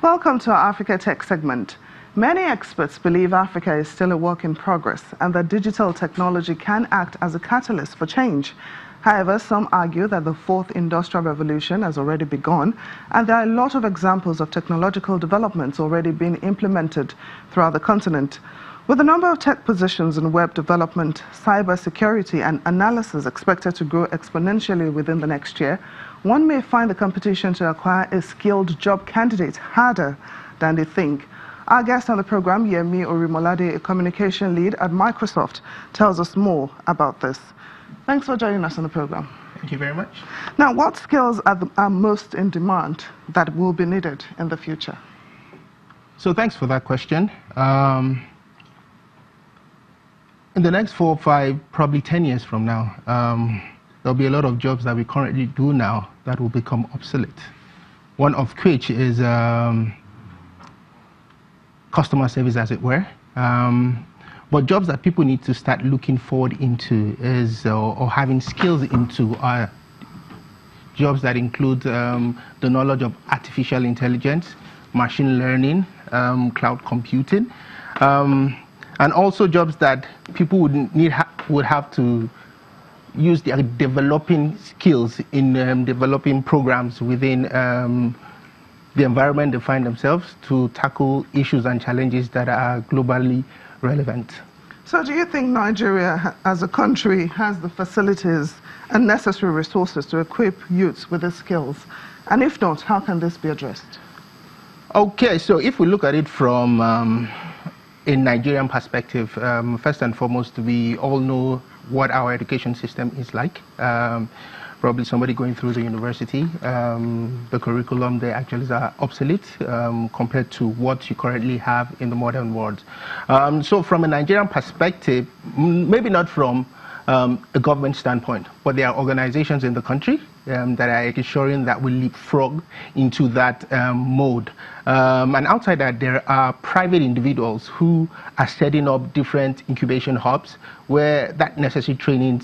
Welcome to our Africa Tech segment. Many experts believe Africa is still a work in progress and that digital technology can act as a catalyst for change. However, some argue that the fourth industrial revolution has already begun, and there are a lot of examples of technological developments already being implemented throughout the continent. With the number of tech positions in web development, cybersecurity, and analysis expected to grow exponentially within the next year, one may find the competition to acquire a skilled job candidate harder than they think. Our guest on the program, Yemi Orimolade, a communication lead at Microsoft, tells us more about this. Thanks for joining us on the program. Thank you very much. Now, what skills are most in demand that will be needed in the future? So thanks for that question. In the next 4 or 5, probably 10 years from now, there'll be a lot of jobs that we currently do now that will become obsolete. One of which is customer service, as it were. But jobs that people need to start looking forward into is, or having skills into, are jobs that include the knowledge of artificial intelligence, machine learning, cloud computing, and also jobs that people would have to use their developing skills in developing programs within the environment they find themselves to tackle issues and challenges that are globally relevant. So do you think Nigeria as a country has the facilities and necessary resources to equip youths with these skills? And if not, how can this be addressed? Okay, so if we look at it from a Nigerian perspective, first and foremost, we all know what our education system is like. Probably somebody going through the university, the curriculum there actually are obsolete compared to what you currently have in the modern world. So from a Nigerian perspective, maybe not from a government standpoint, but there are organizations in the country that are ensuring that we leapfrog into that mode. And outside that, there are private individuals who are setting up different incubation hubs where that necessary training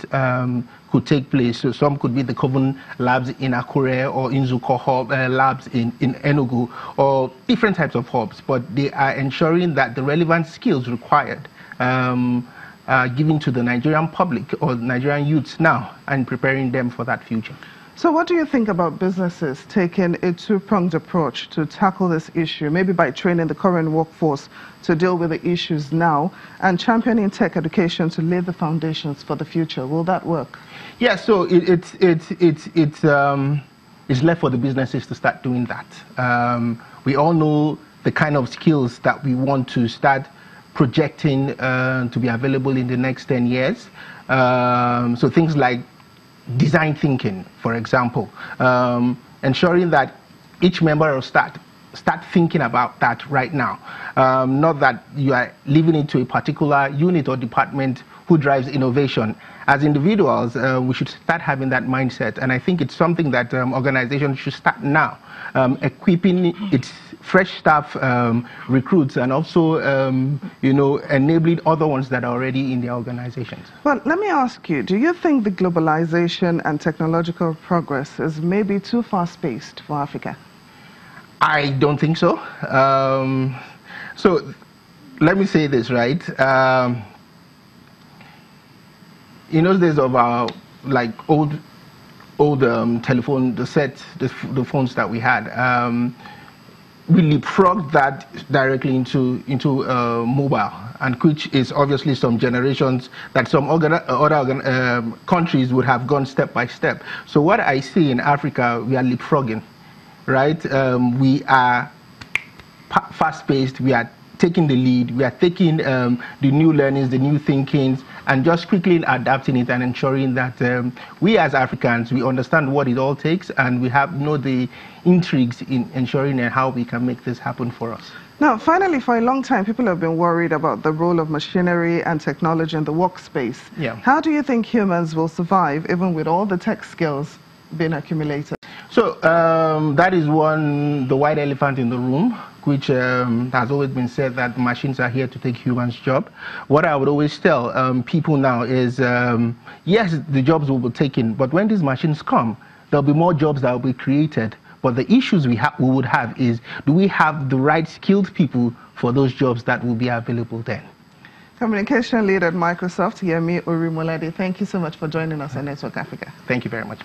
could take place. So some could be the Coven labs in Akure or Inzuko hub, labs in Enugu, or different types of hubs, but they are ensuring that the relevant skills required given to the Nigerian public or Nigerian youths now and preparing them for that future. So what do you think about businesses taking a two-pronged approach to tackle this issue, maybe by training the current workforce to deal with the issues now and championing tech education to lay the foundations for the future? Will that work? Yeah, so it's left for the businesses to start doing that. We all know the kind of skills that we want to start projecting to be available in the next 10 years. So things like design thinking, for example, ensuring that each member will start thinking about that right now. Not that you are leaving it to a particular unit or department who drives innovation. As individuals, we should start having that mindset, and I think it's something that organizations should start now, equipping its fresh staff, recruits, and also enabling other ones that are already in their organizations. Well, let me ask you, do you think the globalization and technological progress is maybe too fast-paced for Africa? I don't think so. So let me say this, right? In those days of our old telephone, the phones that we had, we leapfrogged that directly into mobile, and which is obviously some generations that some other countries would have gone step by step. So what I see in Africa, we are leapfrogging, right? We are fast-paced. We are taking the lead. We are taking the new learnings, the new thinkings, and just quickly adapting it and ensuring that we as Africans, we understand what it all takes, and we know the intrigues in ensuring how we can make this happen for us. Now, finally, for a long time, people have been worried about the role of machinery and technology in the workspace. Yeah. How do you think humans will survive, even with all the tech skills being accumulated? So that is the white elephant in the room, which has always been said that machines are here to take humans' job. What I would always tell people now is, yes, the jobs will be taken, but when these machines come, there'll be more jobs that will be created But the issues we would have is, do we have the right skilled people for those jobs that will be available then? Communication lead at Microsoft, Yemi Orimolade, thank you so much for joining us on Network Africa. Thank you very much.